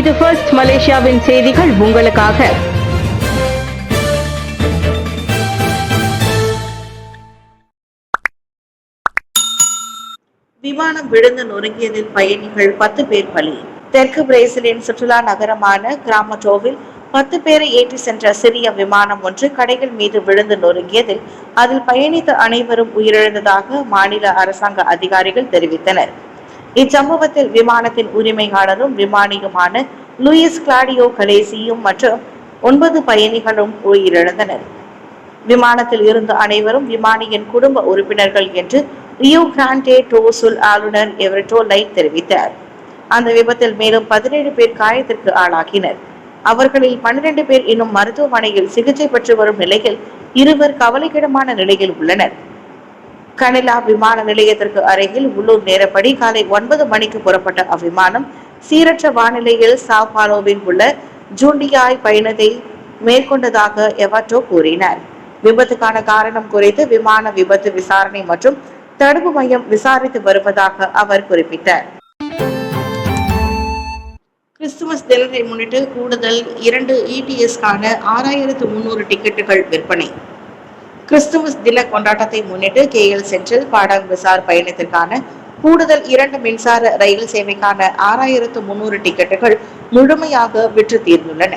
இது ஃபர்ஸ்ட் மலேசியாவின் செய்திகள் உங்களுக்காக. விமானம் விழுந்து நொறுங்கியதில் பயணிகள் 10 பேர் பலி. தெற்கு பிரேசிலின் சுற்றுலா நகரமான கிராமட்டோவில் 10 பேரை ஏற்றி சென்ற சிறிய விமானம் ஒன்று கடைகள் மீது விழுந்து நொறுங்கியதில் அதில் பயணித்த அனைவரும் உயிரிழந்ததாக மாநில அரசாங்க அதிகாரிகள் தெரிவித்தனர். இச்சம்பவத்தில் விமானத்தின் உரிமையாளரும் விமானியுமான லூயிஸ் கிளாடியோ கலேசியும் மற்றும் 9 பயணிகளும் உயிரிழந்தனர். விமானத்தில் இருந்த அனைவரும் விமானியின் குடும்ப உறுப்பினர்கள் என்று ரியோ கிராண்டே டோ சுல் ஆளுநர் எவரிட்டோ லைட் தெரிவித்தார். அந்த விபத்தில் மேலும் 17 பேர் காயத்திற்கு ஆளாகினர். அவர்களில் 12 பேர் இன்னும் மருத்துவமனையில் சிகிச்சை பெற்று வரும் நிலையில் 2 கவலைக்கிடமான நிலையில் உள்ளனர். கனிலா விமான நிலையத்திற்கு அருகில் உள்ளூர் நேரப்படி காலை 9 மணிக்கு புறப்பட்ட அவ்விமானம் சீரற்ற வானிலையில் சாவ் பாலோவில் உள்ள ஜூண்டியாய் பயணத்தை மேற்கொண்டதாக எவர்டோ கூறினார். விபத்துக்கான காரணம் குறித்து விமான விபத்து விசாரணை மற்றும் தடுப்பு மையம் விசாரித்து வருவதாக அவர் குறிப்பிட்டார். கிறிஸ்துமஸ் தினத்தை முன்னிட்டு கூடுதல் 2 ETS-க்கான 6300 டிக்கெட்டுகள் விற்பனை. கிறிஸ்துமஸ் தின கொண்டாட்டத்தை முன்னிட்டு KL சென்ட்ரல் பாடாங் பசார் பயணத்திற்கான கூடுதல் 2 மின்சார ரயில் சேவைக்கான 6300 டிக்கெட்டுகள் முழுமையாக விற்று தீர்ந்துள்ளன.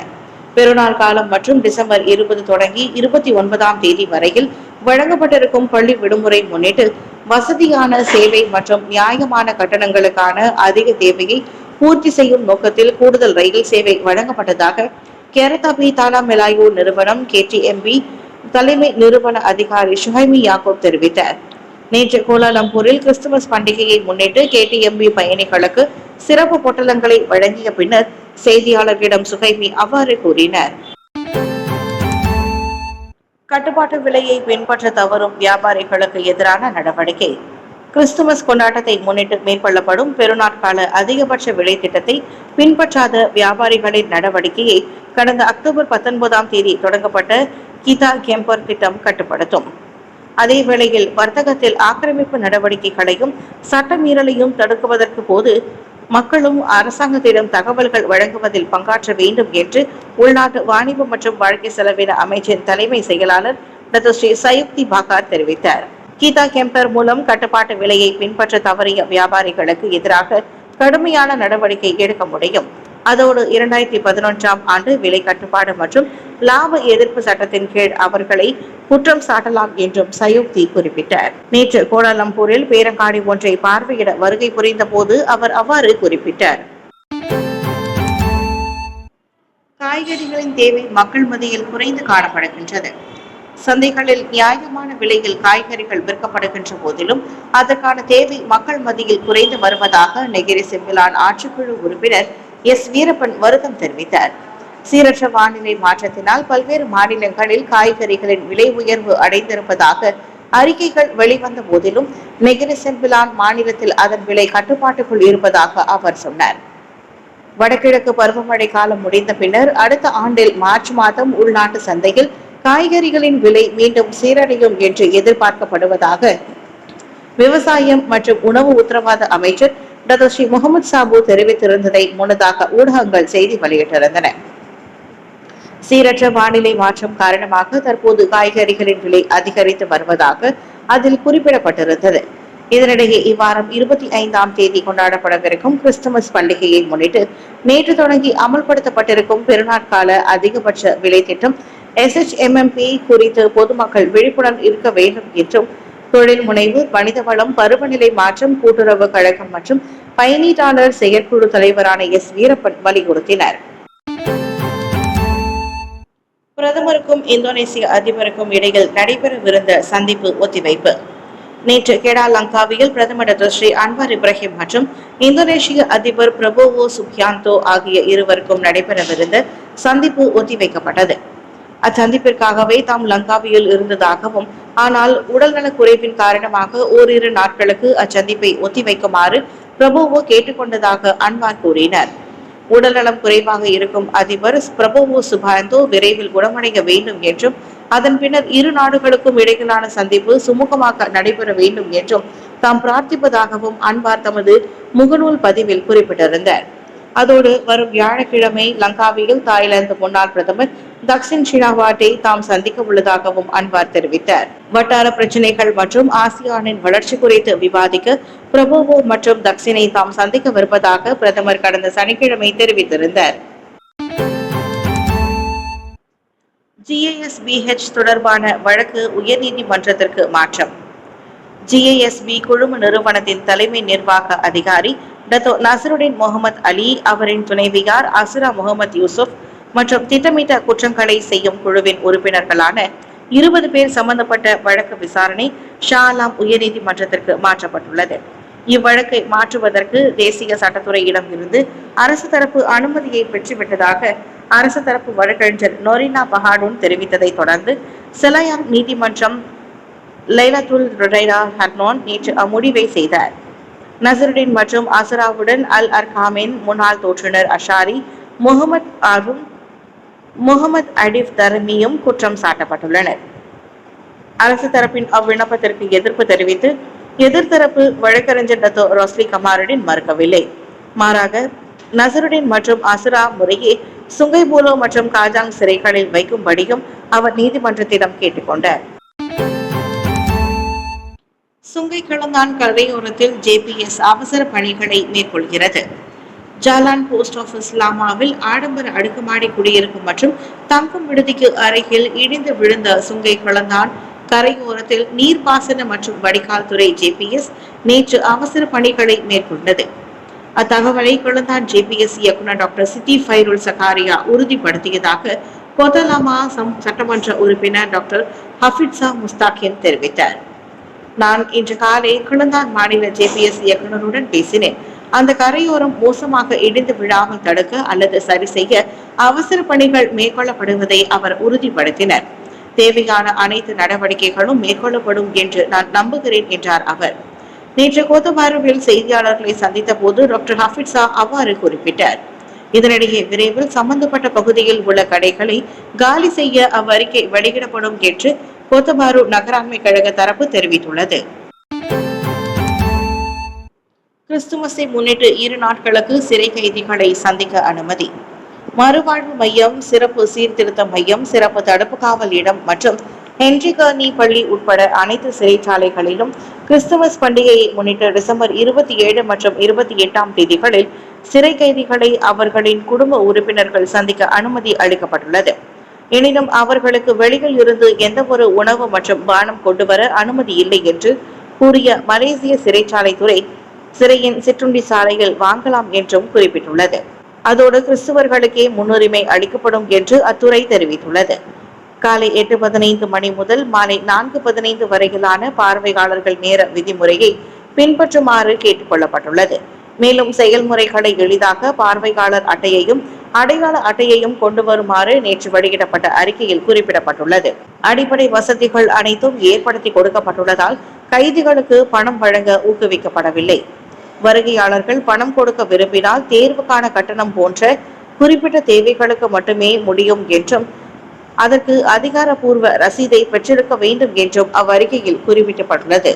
பெருநாள் காலம் மற்றும் டிசம்பர் 20 தொடங்கி 29ஆம் தேதி வரையில் வழங்கப்பட்டிருக்கும் பள்ளி விடுமுறை முன்னிட்டு வசதியான சேவை மற்றும் நியாயமான கட்டணங்களுக்கான அதிக தேவையை பூர்த்தி செய்யும் நோக்கத்தில் கூடுதல் ரயில் சேவை வழங்கப்பட்டதாக கேரதாபி தாலா மெலாயோ நிறுவனம் KTMB தலைமை நிறுவன அதிகாரி ஷுஹைமி யாக்கோப் தெரிவித்தார். நேற்று கோலாலம்பூரில் கிறிஸ்துமஸ் பண்டிகையை முன்னிட்டு KTMB பயணிகளுக்கு சிறப்பு பொட்டலங்களை வழங்கிய பின்னர் செய்தியாளர்களிடம் சுஹைமி அவ்வாறு கூறினார். கட்டுப்பாட்டு விலையை பின்பற்ற தவறும் வியாபாரிகளுக்கு எதிரான நடவடிக்கை. கிறிஸ்துமஸ் கொண்டாட்டத்தை முன்னிட்டு மேற்கொள்ளப்படும் பெருநாட்கால அதிகபட்ச விலை திட்டத்தை பின்பற்றாத வியாபாரிகளின் நடவடிக்கையை கடந்த அக்டோபர் 19ஆம் தேதி தொடங்கப்பட்ட கீதா கெம்பர் திட்டம் கட்டுப்படுத்தும். அதே வேளையில் வர்த்தகத்தில் ஆக்கிரமிப்பு நடவடிக்கைகளையும் சட்டமீறலையும் தடுக்குவதற்கு போது மக்களும் அரசாங்கத்திடம் தகவல்கள் வழங்குவதில் பங்காற்ற வேண்டும் என்று உள்நாட்டு வாணிபம் மற்றும் வாழ்க்கை செலவின அமைச்சின் தலைமை செயலாளர் டாக்டர் ஸ்ரீ சயுக்தி பாகார் தெரிவித்தார். கீதா கெம்பர் மூலம் கட்டுப்பாட்டு விலையை பின்பற்ற தவறிய வியாபாரிகளுக்கு எதிராக கடுமையான நடவடிக்கை எடுக்க முடியும். அதோடு 2011ஆம் ஆண்டு விலை கட்டுப்பாடு மற்றும் லாப எதிர்ப்பு சட்டத்தின் கீழ் அவர்களை குற்றம் சாட்டலாம் என்றும் சயுக்தி குறிப்பிட்டார். நேற்று கோலாலம்பூரில் பேரங்காடி ஒன்றை பார்வையிட வருகை புரிந்த போது அவர் அவ்வாறு குறிப்பிட்டார். காய்கறிகளின் தேவை மக்கள் மத்தியில் குறைந்து காணப்படுகின்றது. சந்தைகளில் நியாயமான விலையில் காய்கறிகள் விற்கப்படுகின்ற போதிலும் அதற்கான தேவை மக்கள் மத்தியில் குறைந்து வருவதாக நெகிரி செம்பிலான் ஆட்சிக்குழு உறுப்பினர் எஸ் வீரப்பன் வருத்தம் தெரிவித்தார். சீரற்ற வானிலை மாற்றத்தினால் பல்வேறு மாநிலங்களில் காய்கறிகளின் விலை உயர்வு அடைந்திருப்பதாக அறிக்கைகள் வெளிவந்த போதிலும் நெகிரி செம்பிலான் மாநிலத்தில் அதன் விலை கட்டுப்பாட்டுக்குள் இருப்பதாக அவர் சொன்னார். வடகிழக்கு பருவமழை காலம் முடிந்த பின்னர் அடுத்த ஆண்டில் மார்ச் மாதம் உள்நாட்டு சந்தையில் காய்கறிகளின் விலை மீண்டும் சீரடையும் என்று எதிர்பார்க்கப்படுவதாக விவசாயம் மற்றும் உணவு உத்தரவாத அமைச்சர் டாக்டர் ஸ்ரீ முகமது சாபு தெரிவித்திருந்ததை முன்னதாக ஊடகங்கள் செய்தி வெளியிட்டிருந்தன. சீரற்ற வானிலை மாற்றம் காரணமாக தற்போது காய்கறிகளின் விலை அதிகரித்து வருவதாக அதில் குறிப்பிடப்பட்டிருந்தது. இதனிடையே இவ்வாரம் 25ஆம் தேதி கொண்டாடப்படவிருக்கும் கிறிஸ்துமஸ் பண்டிகையை முன்னிட்டு நேற்று தொடங்கி அமல்படுத்தப்பட்டிருக்கும் பெருநாட்கால அதிகபட்ச விலை திட்டம் SHMMP குறித்து பொதுமக்கள் விழிப்புடன் இருக்க வேண்டும் என்றும் தொழில் முனைவு, மனித வளம், பருவநிலை மாற்றம் கூட்டுறவு கழகம் மற்றும் பயனீட்டாளர் செயற்குழு தலைவரான எஸ் வீரப்பன் வலியுறுத்தினர். பிரதமருக்கும் இந்தோனேசிய அதிபருக்கும் இடையில் நடைபெறவிருந்த சந்திப்பு ஒத்திவைப்பு. நேற்று கெடாலங்காவியில் பிரதமர் டாக்டர் ஸ்ரீ அன்வார் இப்ராஹிம் மற்றும் இந்தோனேஷிய அதிபர் பிரபோவோ சுபியாந்தோ ஆகிய இருவருக்கும் நடைபெறவிருந்த சந்திப்பு ஒத்திவைக்கப்பட்டது. அச்சந்திப்பிற்காகவே தாம் லங்காவியில் இருந்ததாகவும் ஆனால் உடல்நலக் குறைவின் காரணமாக ஓரிரு நாட்களுக்கு அச்சந்திப்பை ஒத்திவைக்குமாறு பிரபோவோ கேட்டுக்கொண்டதாக அன்வார் கூறினார். உடல்நலம் குறைவாக இருக்கும் அதிபர் பிரபோவோ சுபாந்தோ விரைவில் குணமடைய வேண்டும் என்றும் அதன் பின்னர் இரு நாடுகளுக்கும் இடையிலான சந்திப்பு சுமூகமாக நடைபெற வேண்டும் என்றும் தாம் பிரார்த்திப்பதாகவும் அன்வார் தமது முகநூல் பதிவில் குறிப்பிட்டிருந்தார். அதோடு வரும் வியாழக்கிழமை லங்காவியில் தாய்லாந்து முன்னாள் பிரதமர் தக்சின் ஷினாவாட்டை தாம் சந்திக்க உள்ளதாகவும் அன்வார் தெரிவித்தார். வட்டார பிரச்சினைகள் மற்றும் ஆசியானின் வளர்ச்சி குறித்து விவாதிக்க பிரபோவோ மற்றும் தக்சினை தாம் சந்திக்கவிருப்பதாக பிரதமர் கடந்த சனிக்கிழமை தெரிவித்திருந்தார். GASBH தொடர்பான வழக்கு உயர்நீதிமன்றத்திற்கு மாற்றம். GASB குழும நிறுவனத்தின் தலைமை நிர்வாக அதிகாரி டத்தோ நசருடின் முகமது அலி, அவரின் துணைவியார் அசுரா முகமது யூசுப் மற்றும் திட்டமிட்ட குற்றங்களை செய்யும் குழுவின் உறுப்பினர்களான 20 பேர் சம்பந்தப்பட்ட வழக்கு விசாரணை ஷாலாம் உயர்நீதிமன்றத்திற்கு மாற்றப்பட்டுள்ளது. இவ்வழக்கை மாற்றுவதற்கு தேசிய சட்டத்துறையிடம் இருந்து அரசு தரப்பு அனுமதியை பெற்றுவிட்டதாக அரசு தரப்பு வழக்கறிஞர் நொரினா பஹாடூன் தெரிவித்ததை தொடர்ந்து செலாயாங் நீதிமன்றம் லைலத்துல் ரொடைரா ஹர்னோன் நேற்று அம்முடிவை செய்தார். நசருடின் மற்றும் அசராவுடன் அல் அர்காமின் முன்னாள் தோற்றுநர் அஷாரி, முகமது ஆரும், முகமது அடிப் தர்மியும் குற்றம் சாட்டப்பட்டுள்ளனர். அரசு தரப்பின் அவ்விண்ணப்பத்திற்கு எதிர்ப்பு தெரிவித்து எதிர்த்தரப்பு வழக்கறிஞர் டத்தோ ரோஸ்லி கமாருடின் மறுக்கவில்லை. மாறாக நசருடின் மற்றும் அசுரா முறையே சுங்கைபூலோ மற்றும் காஜாங் சிறைகளில் வைக்கும்படியும் அவர் நீதிமன்றத்திடம் கேட்டுக்கொண்டார். சுங்கை கிளந்தான் கரையோரத்தில் JPS அவசர பணிகளை மேற்கொள்கிறது. ஜாலான் போஸ்ட் ஆபீஸ் லாமாவில் ஆடம்பர அடுக்குமாடி குடியிருப்பு மற்றும் தங்கும் விடுதிக்கு அருகில் இடிந்து விழுந்த சுங்கை கிளந்தான் கரையோரத்தில் நீர்ப்பாசன மற்றும் வடிகால் துறை JPS நேற்று அவசர பணிகளை மேற்கொண்டது. அத்தகவலை கிளந்தான் JPS இயக்குநர் டாக்டர் சித்தி ஃபைருல் சகாரியா உறுதிப்படுத்தியதாக கொத்தலாமா சட்டமன்ற உறுப்பினர் டாக்டர் ஹஃபிட்ஸா முஸ்தாகின் தெரிவித்தார். நான் இன்று காலை கிளந்தான் மாநில JPS இயக்குநருடன் பேசினேன். அந்த கரையோரம் மோசமாக இடிந்து விழாமல் தடுக்க அல்லது சரி செய்ய அவசர பணிகள் மேற்கொள்ளப்படுவதை அவர் உறுதிப்படுத்தினர். தேவையான அனைத்து நடவடிக்கைகளும் மேற்கொள்ளப்படும் என்று நான் நம்புகிறேன் என்றார் அவர். நேற்று கோத்தபாருவில் செய்தியாளர்களை சந்தித்த போது டாக்டர் ஹஃபிட்ஸா அவ்வாறு குறிப்பிட்டார். இதனிடையே விரைவில் சம்பந்தப்பட்ட பகுதியில் உள்ள கடைகளை காலி செய்ய அவ்வறிக்கை வெளியிடப்படும் என்று கோத்தபாரு நகராண்மை கழக தரப்பு தெரிவித்துள்ளது. கிறிஸ்துமஸை முன்னிட்டு 2 நாட்களுக்கு சிறை கைதிகளை சந்திக்க அனுமதி. மறுவாழ்வு மையம், சிறப்பு சீர்திருத்த மையம், சிறப்பு தடுப்பு காவல் இடம் மற்றும் ஹென்றி கர்னி பள்ளி உட்பட அனைத்து சிறைச்சாலைகளிலும் கிறிஸ்துமஸ் பண்டிகையை முன்னிட்டு டிசம்பர் 27 மற்றும் 28ஆம் தேதிகளில் சிறை கைதிகளை அவர்களின் குடும்ப உறுப்பினர்கள் சந்திக்க அனுமதி அளிக்கப்பட்டுள்ளது. எனினும் அவர்களுக்கு வெளியில் இருந்து எந்த ஒரு உணவு மற்றும் பானம் கொண்டு வர அனுமதி இல்லை என்று கூறிய மலேசிய சிறைச்சாலைத்துறை சிறையின் சிற்றுண்டி சாலையில் வாங்கலாம் என்றும் குறிப்பிட்டுள்ளது. அதோடு கிறிஸ்துவர்களுக்கே முன்னுரிமை அளிக்கப்படும் என்று அத்துறை தெரிவித்துள்ளது. காலை 8:15 மணி முதல் மாலை 4:15 வரையிலான பார்வையாளர்கள் நேர விதிமுறையை பின்பற்றுமாறு கேட்டுக் கொள்ளப்பட்டுள்ளது. மேலும் செயல்முறைகளை எளிதாக்க பார்வையாளர் அட்டையையும் அடையாள அட்டையையும் கொண்டு வருமாறு நேற்று வெளியிடப்பட்ட அறிக்கையில் குறிப்பிடப்பட்டுள்ளது. அடிப்படை வசதிகள் அனைத்தும் ஏற்படுத்தி கொடுக்கப்பட்டுள்ளதால் கைதிகளுக்கு பணம் வழங்க ஊக்குவிக்கப்படவில்லை. வருகையாளர்கள் பணம் கொடுக்க விரும்பினால் தேர்வுக்கான கட்டணம் போன்ற குறிப்பிட்ட தேவைகளுக்கு மட்டுமே முடியும் என்றும் அதற்கு அதிகாரப்பூர்வ ரசீதை பெற்றிருக்க வேண்டும் என்றும் அவ்வறிக்கையில் குறிப்பிடப்பட்டுள்ளது.